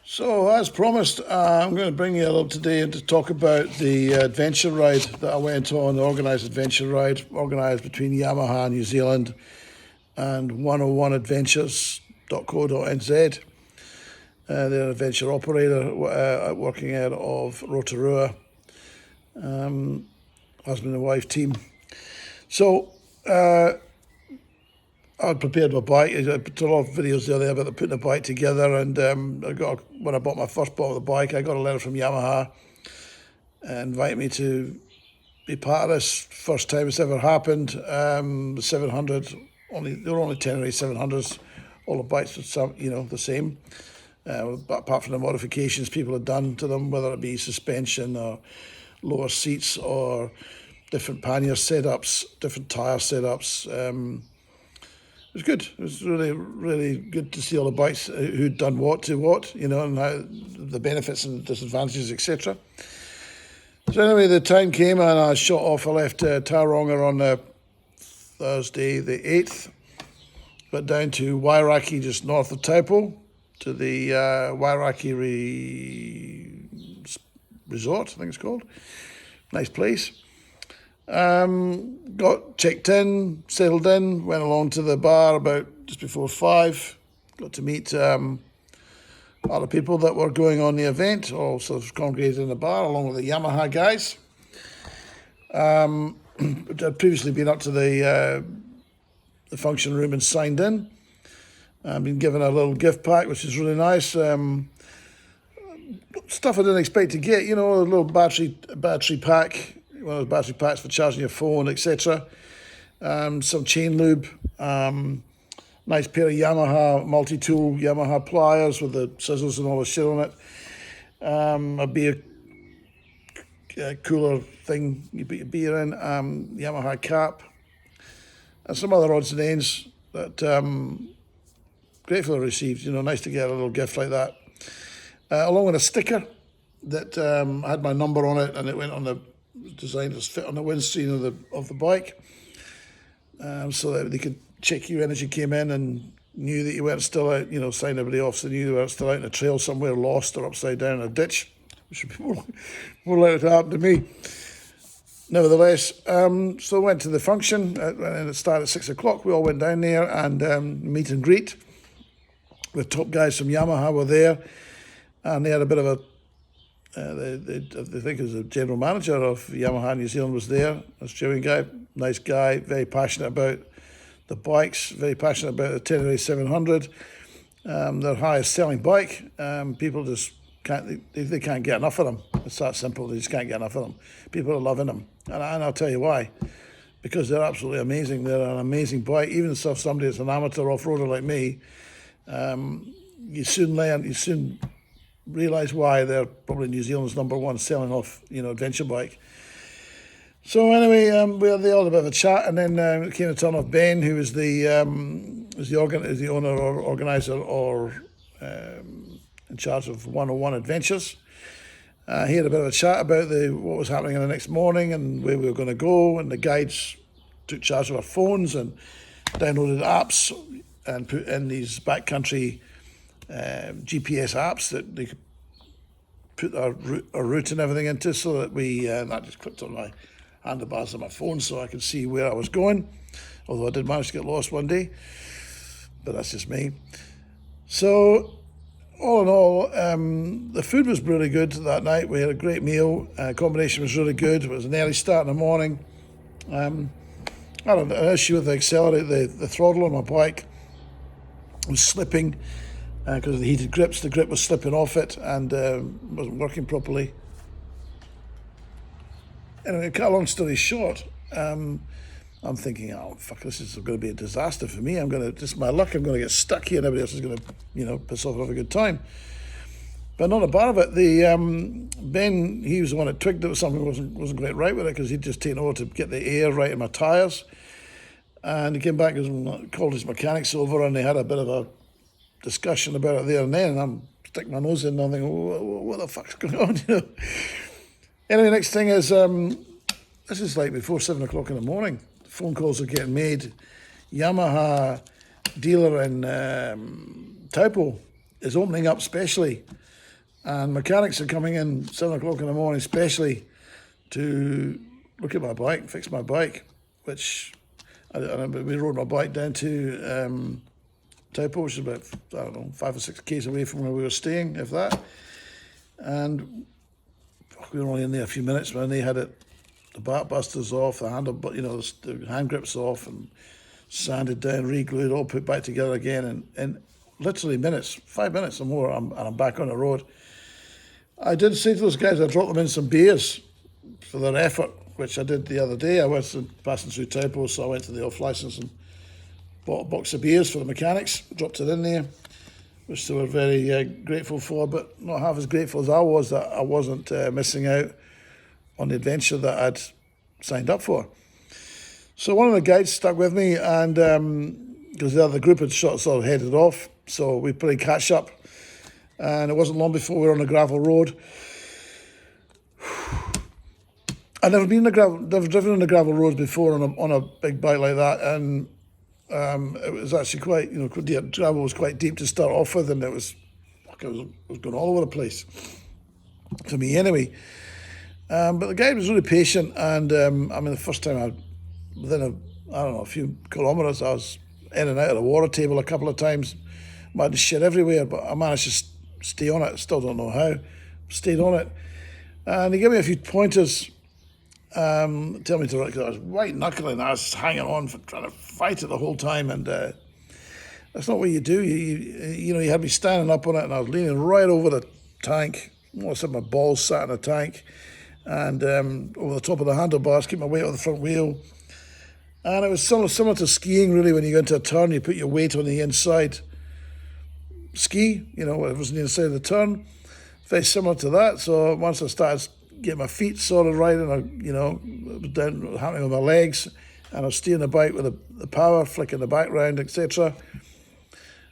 So, as promised, I'm going to bring you along today to talk about the adventure ride that I went on, the organised adventure ride, organised between Yamaha New Zealand and 101adventures.co.nz. They're an adventure operator working out of Rotorua, husband and wife team. So, I'd prepared my bike. I put a lot of videos there about putting the bike together, and when I bought my first bought the bike, I got a letter from Yamaha inviting me to be part of this. First time it's ever happened. 700, there were only Tenere 700s. All the bikes were the same, apart from the modifications people had done to them, whether it be suspension or lower seats or different pannier setups, different tyre setups. It was good. It was really, really good to see all the bikes who'd done what to what, and how the benefits and disadvantages, etc. So anyway, the time came and I shot off. I left Tauranga on Thursday the 8th, got down to Wairaki, just north of Taupo, to the Wairaki Resort, I think it's called. Nice place. Got checked in, settled in, went along to the bar about just before 5. Got to meet other people that were going on the event, all sort of congregated in the bar along with the Yamaha guys. I'd previously been up to the function room and signed in. I've been given a little gift pack, which is really nice. Stuff I didn't expect to get, a little battery pack. One of those battery packs for charging your phone, etc. Some chain lube, nice pair of Yamaha multi-tool Yamaha pliers with the scissors and all the shit on it. A beer cooler thing you put your beer in, Yamaha cap, and some other odds and ends that gratefully received. Nice to get a little gift like that, along with a sticker that had my number on it, and it went on the designed to fit on the windscreen of the bike, so that they could check you in as you came in and knew that you weren't still out, sign everybody off, so they knew you weren't still out in a trail somewhere lost or upside down in a ditch, which would be more likely to happen to me. Nevertheless, so I went to the function, and it started at 6 o'clock. We all went down there and meet and greet. The top guys from Yamaha were there, and they had a bit of a I think it was the general manager of Yamaha New Zealand was there, Australian guy, nice guy, very passionate about the bikes, very passionate about the Tenere 700, their highest selling bike. People just can't, they can't get enough of them. It's that simple, they just can't get enough of them. People are loving them, and I'll tell you why. Because they're absolutely amazing. They're an amazing bike. Even if somebody that's an amateur off-roader like me, you soon realise why they're probably New Zealand's number one selling off, adventure bike. So anyway, we had a bit of a chat, and then it came to turn off Ben, who was the owner or organizer or in charge of 101 Adventures. He had a bit of a chat about what was happening the next morning and where we were going to go, and the guides took charge of our phones and downloaded apps and put in these backcountry GPS apps that they could put our route and everything into, so that that just clicked on my handlebars of my phone so I could see where I was going, although I did manage to get lost one day, but that's just me. So all in all, the food was really good that night. We had a great meal. Combination was really good. It was an early start in the morning. I had an issue with the accelerator, the throttle on my bike was slipping because of the heated grips. The grip was slipping off it and wasn't working properly. Anyway, cut a long story short, I'm thinking, oh fuck, this is going to be a disaster for me. Just my luck, I'm going to get stuck here and everybody else is going to, piss off and have a good time. But not a bar of it. Ben, he was the one that twigged that something wasn't quite right with it, because he'd just taken over to get the air right in my tyres. And he came back and called his mechanics over, and they had a bit of a discussion about it there and then, and I'm sticking my nose in and I'm thinking, what the fuck's going on, Anyway, next thing is, this is like before 7 o'clock in the morning. Phone calls are getting made. Yamaha dealer in Taupo is opening up specially And mechanics are coming in 7 o'clock in the morning, especially to look at my bike, fix my bike, which we rode my bike down to Taupo, which is about, I don't know, 5 or 6 k's away from where we were staying, if that. And we were only in there a few minutes when they had it, the back busters off, the handle, the hand grips off, and sanded down, re-glued, all put back together again, and in literally minutes, 5 minutes or more, I'm back on the road. I did say to those guys I'd drop them in some beers for their effort, which I did the other day. I was passing through Taupo, so I went to the off-licence and bought a box of beers for the mechanics, dropped it in there, which they were very grateful for, but not half as grateful as I was that I wasn't missing out on the adventure that I'd signed up for. So one of the guides stuck with me, and because the other group had sort of headed off, so we played catch up, and it wasn't long before we were on a gravel road. I'd never driven on a gravel road before on a big bike like that, and it was actually quite, the gravel was quite deep to start off with, and it was going all over the place, for me anyway. But the guy was really patient, and the first time within a few kilometres, I was in and out of the water table a couple of times. I had shit everywhere, but I managed to stay on it. Still don't know how. Stayed on it. And he gave me a few pointers, tell me to, because I was white knuckling. I was hanging on, trying to fight it the whole time, and that's not what you do. You had me standing up on it, and I was leaning right over the tank. Most of my balls sat in the tank, and over the top of the handlebars, keep my weight on the front wheel. And it was similar to skiing, really. When you go into a turn, you put your weight on the inside ski, it was on the inside of the turn. Very similar to that. So once I started getting my feet sorted right, and it was down happening with my legs, and I was steering the bike with the power, flicking the back round, etc.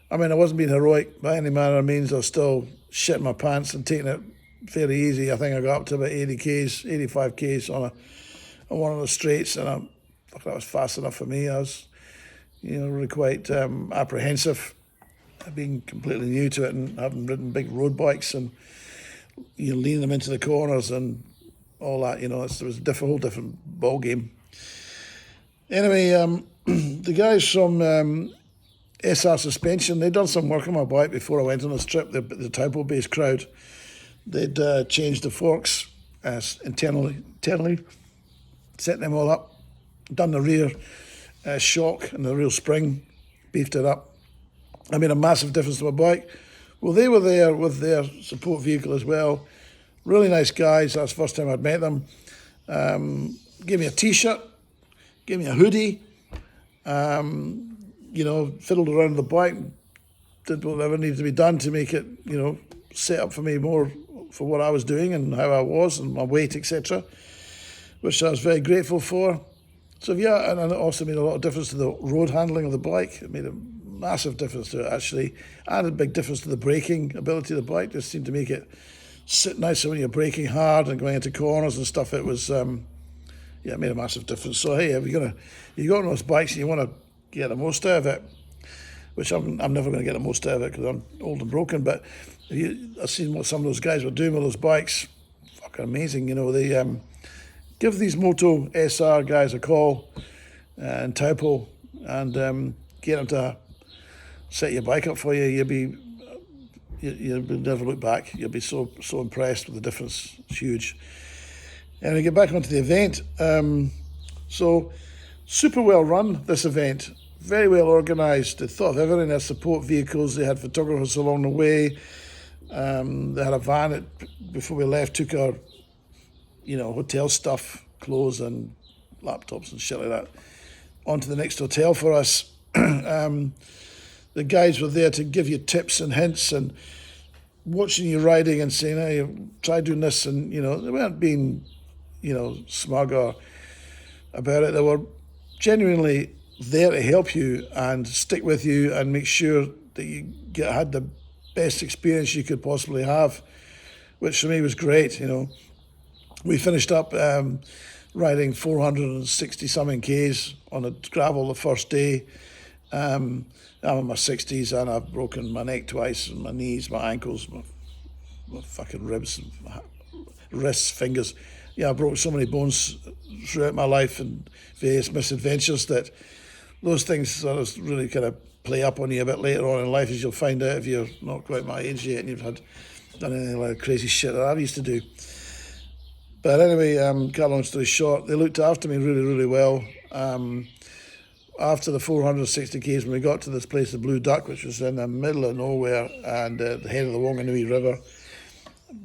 I wasn't being heroic by any manner of means. I was still shitting my pants and taking it fairly easy. I think I got up to about 80 k's, 85 k's on one of the straights, and that was fast enough for me. I was, really quite apprehensive, being completely new to it and having ridden big road bikes and leaning them into the corners and all that. It was a whole different ball game. Anyway, the guys from SR Suspension, they'd done some work on my bike before I went on this trip. The Taupo-based crowd, they'd changed the forks internally, set them all up, done the rear shock and the rear spring, beefed it up. I made a massive difference to my bike. Well, they were there with their support vehicle as well. Really nice guys. That's the first time I'd met them. Gave me a T-shirt, gave me a hoodie, fiddled around the bike, did whatever needed to be done to make it, set up for me more for what I was doing and how I was and my weight, etc., which I was very grateful for. So yeah, and it also made a lot of difference to the road handling of the bike. It made a massive difference to it, actually, and a big difference to the braking ability of the bike. Just seemed to make it sit nicer when you're braking hard and going into corners and stuff. It was, it made a massive difference. So hey, if you got on those bikes and you want to get the most out of it, which I'm never going to get the most out of it because I'm old and broken, but I've seen what some of those guys were doing with those bikes. Fucking amazing, they give these Moto SR guys a call in Taupo and get them to set your bike up for you. You'll never look back. You'll be so impressed with the difference. It's huge. And we get back onto the event. So super well run, this event. Very well organised. They thought of everything. They had support vehicles. They had photographers along the way. They had a van that, before we left, took our hotel stuff, clothes and laptops and shit like that, onto the next hotel for us. The guys were there to give you tips and hints and watching you riding and saying, hey, try doing this. And, they weren't being, smug or about it. They were genuinely there to help you and stick with you and make sure that you had the best experience you could possibly have, which for me was great, We finished up riding 460 something Ks on the gravel the first day. I'm in my 60s and I've broken my neck twice and my knees, my ankles, my fucking ribs, wrists, fingers. Yeah, I broke so many bones throughout my life and various misadventures that those things sort of really kind of play up on you a bit later on in life, as you'll find out if you're not quite my age yet and you've done anything like crazy shit that I used to do. But anyway, cut a long story short, they looked after me really, really well. After the 460 k's, when we got to this place, the Blue Duck, which was in the middle of nowhere and at the head of the Wanganui River,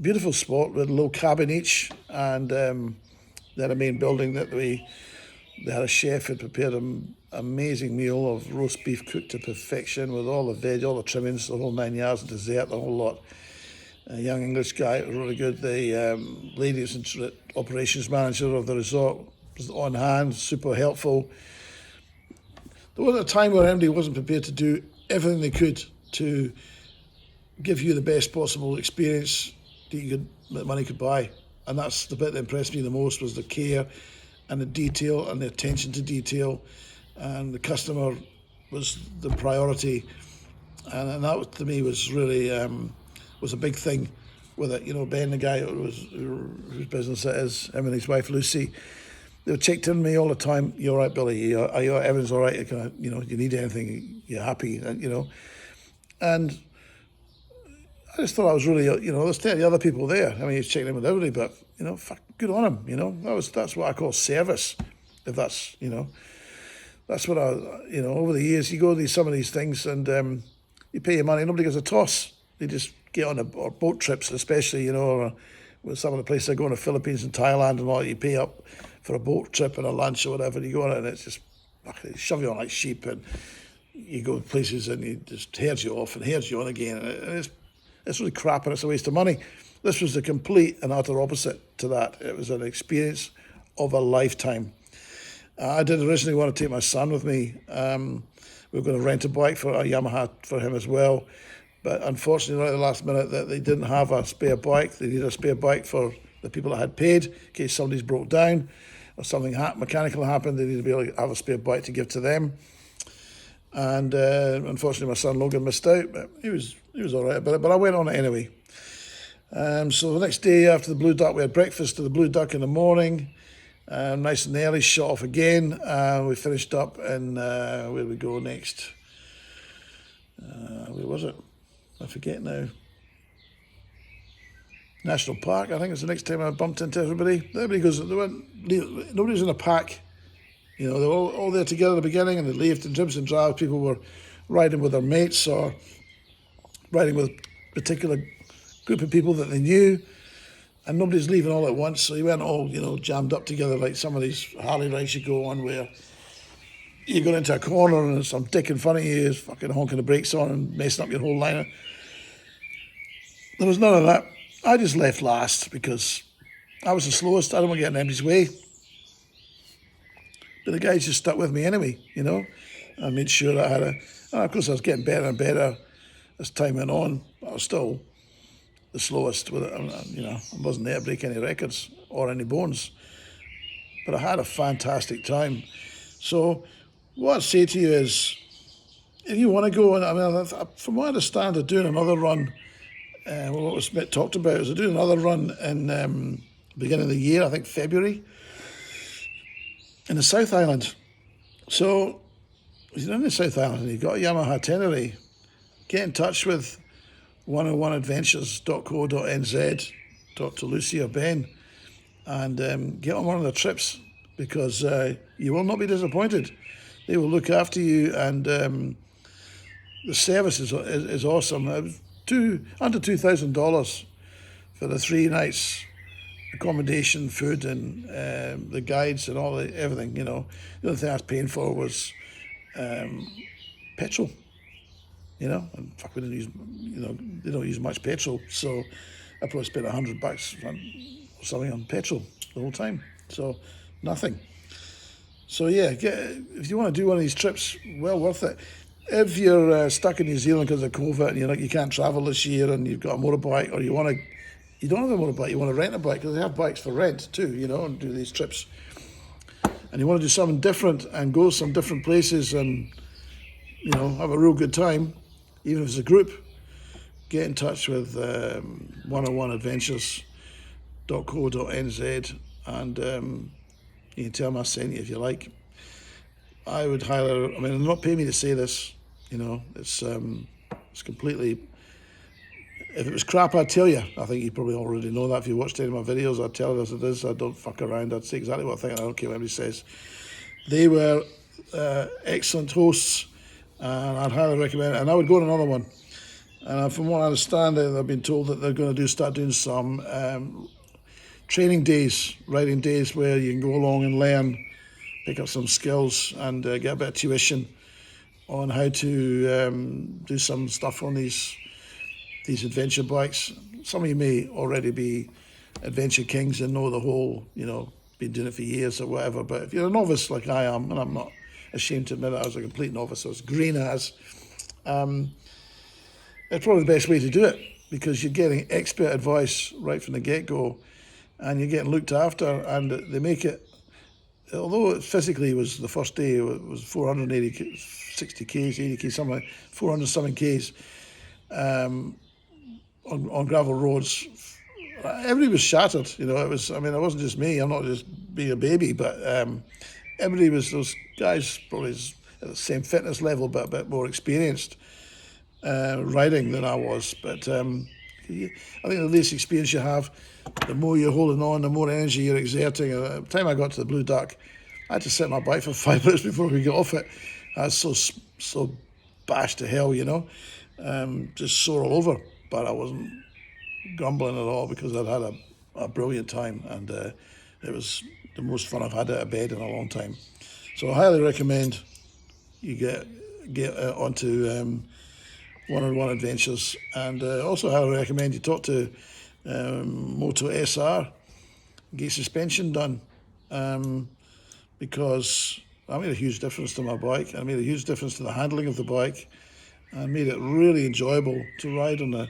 beautiful spot with a little cabin each, and they had a main building that they had a chef who prepared an amazing meal of roast beef cooked to perfection with all the veg, all the trimmings, the whole 9 yards, and dessert, the whole lot. A young English guy, it was really good. The lady who's the operations manager of the resort was on hand, super helpful. There wasn't a time where anybody wasn't prepared to do everything they could to give you the best possible experience that money could buy. And that's the bit that impressed me the most, was the care and the detail and the attention to detail. And the customer was the priority. And that, to me, was really was a big thing with it. You know, Ben, the guy whose business it is, him and his wife Lucy, they checked in with me all the time. "You all right, Billy? Are you everything's all right? You know, you need anything? You're happy?" You know, and I just thought I was really, you know, there's 30 other people there. I mean, he's checking in with everybody, but, you know, fuck, good on him. You know, that's what I call service. If that's, you know, that's what you know, over the years you go to some of these things and you pay your money. Nobody gives a toss. They just get on or boat trips, especially, you know, or with some of the places I go in the Philippines and Thailand and all. You pay up for a boat trip and a lunch or whatever. And you go on it and it's just they shove you on like sheep, and you go to places and you just herds you off and herds you on again, and it's really crap and it's a waste of money. This was the complete and utter opposite to that. It was an experience of a lifetime. I did originally want to take my son with me. We were going to rent a bike for a Yamaha for him as well. But unfortunately, right at the last minute, that they didn't have a spare bike. They needed a spare bike for the people that had paid in case somebody's broke down or something mechanical happened. They needed to be able to have a spare bike to give to them. And unfortunately, my son Logan missed out, but he was all right about it. But I went on it anyway. So the next day after the Blue Duck, we had breakfast at the Blue Duck in the morning. Nice and early, shot off again. We finished up in, where did we go next? Where was it? I forget now. National Park, I think it's the next time I bumped into everybody. Everybody goes, nobody was in a pack. You know, they were all there together at the beginning, and they left in dribs and drabs. People were riding with their mates or riding with a particular group of people that they knew, and nobody's leaving all at once. So you weren't all, you know, jammed up together like some of these Harley rides you go on where you go into a corner and some dick in front of you is fucking honking the brakes on and messing up your whole liner. There was none of that. I just left last because I was the slowest. I don't want to get in anybody's way. But the guys just stuck with me anyway, you know. I made sure that I had and of course I was getting better and better as time went on. But I was still the slowest with it. You know, I wasn't there to break any records or any bones. But I had a fantastic time. So what I'd say to you is, if you want to go, and I mean, from what I understand, they're doing another run. What was talked about is they're doing another run in beginning of the year, I think February, in the South Island. So if you're in the South Island and you've got a Yamaha Tenere, get in touch with 101adventures.co.nz, talk to Lucy or Ben, and get on one of the trips, because you will not be disappointed. They will look after you, and the service is awesome. Under $2,000 for the 3 nights, accommodation, food, and the guides and everything. You know, the only thing I was paying for was petrol. You know, and fuck, we didn't use. You know, they don't use much petrol, so I probably spent $100 or something on petrol the whole time. So nothing. So yeah, if you want to do one of these trips, well worth it. If you're stuck in New Zealand because of COVID and you can't travel this year, and you've got a motorbike, or you don't have a motorbike, you want to rent a bike, because they have bikes for rent too, you know, and do these trips, and you want to do something different and go some different places and, you know, have a real good time, even if it's a group, get in touch with 101adventures.co.nz, and you can tell them I sent you if you like. I would highly, I mean, they're not paying me to say this, you know, it's completely, if it was crap, I'd tell you. I think you probably already know that. If you watched any of my videos, I'd tell it as it is. I don't fuck around. I'd say exactly what I think. I don't care what anybody says. They were excellent hosts, and I'd highly recommend it. And I would go on another one. And from what I understand, I've been told that they're going to start doing some training days, riding days, where you can go along and learn, pick up some skills, and get a bit of tuition on how to do some stuff on these adventure bikes. Some of you may already be adventure kings and know the whole, you know, been doing it for years or whatever. But if you're a novice like I am, and I'm not ashamed to admit it, I was a complete novice, I was green as, it's probably the best way to do it, because you're getting expert advice right from the get-go, and you're getting looked after, and they make it, although it physically was the first day, it was 480, 60 Ks, 80 Ks, something like 407 Ks, on gravel roads. Everybody was shattered, you know. It was, I mean, it wasn't just me. I'm not just being a baby, but everybody was, those guys probably at the same fitness level, but a bit more experienced riding than I was. But I think the less experience you have, the more you're holding on, the more energy you're exerting. By the time I got to the Blue Duck, I had to sit on my bike for 5 minutes before we got off it. I was so bashed to hell, you know, just sore all over. But I wasn't grumbling at all, because I'd had a brilliant time, and it was the most fun I've had out of bed in a long time. So I highly recommend you get onto 101 Adventures, and also highly recommend you talk to Moto SR, get suspension done, because I made a huge difference to my bike. I made a huge difference to the handling of the bike. I made it really enjoyable to ride on the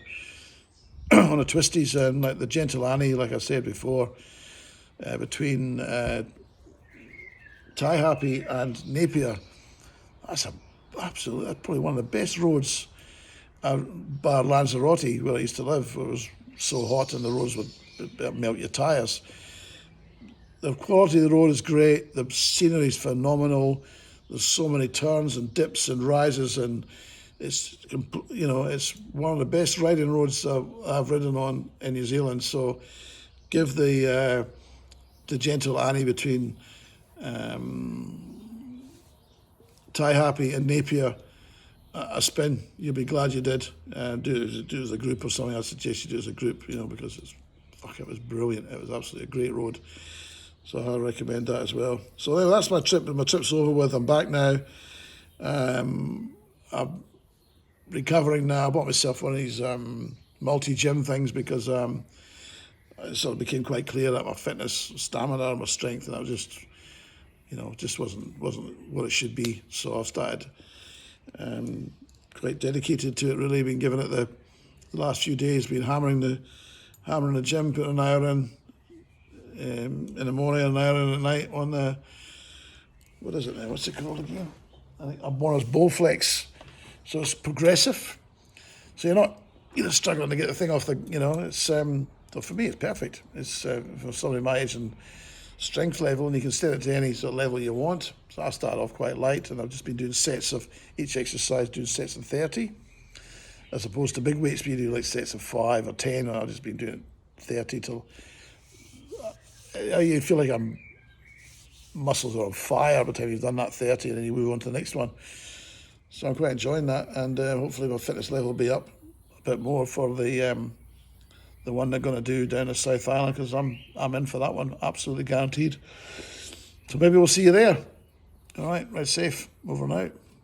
on the twisties, and like the Gentle Annie, like I said before, between Tie Happy and Napier. That's probably one of the best roads, bar Lanzarote, where I used to live, where it was so hot and the roads would melt your tyres. The quality of the road is great. The scenery is phenomenal. There's so many turns and dips and rises, and it's, you know, it's one of the best riding roads I've ridden on in New Zealand. So give the Gentle Annie between Tie Happy and Napier a spin. You'll be glad you did. Do it as a group or something. I suggest you do it as a group, you know, because it was brilliant. It was absolutely a great road. So I recommend that as well. So anyway, that's my trip. My trip's over with. I'm back now. I'm recovering now. I bought myself one of these multi-gym things, because it sort of became quite clear that my fitness, stamina, my strength, and I was just, you know, just wasn't what it should be. So I've started quite dedicated to it. Really, been giving it the last few days. Been hammering the gym, putting an hour in the morning, an hour in at night on the, what is it now? What's it called again? I think I'm one of those Bowflex. So it's progressive. So you're not struggling to get the thing off the, you know, it's, so for me it's perfect. It's for somebody my age and strength level, and you can set it to any sort of level you want. So I started off quite light, and I've just been doing sets of each exercise, doing sets of 30, as opposed to big weights where you do like sets of 5 or 10, and I've just been doing 30 till you feel like muscles are on fire by the time you've done that 30, and then you move on to the next one. So I'm quite enjoying that, and hopefully my fitness level will be up a bit more for the one they're going to do down at South Island, because I'm in for that one, absolutely guaranteed. So maybe we'll see you there. All right, ride safe. Over and out.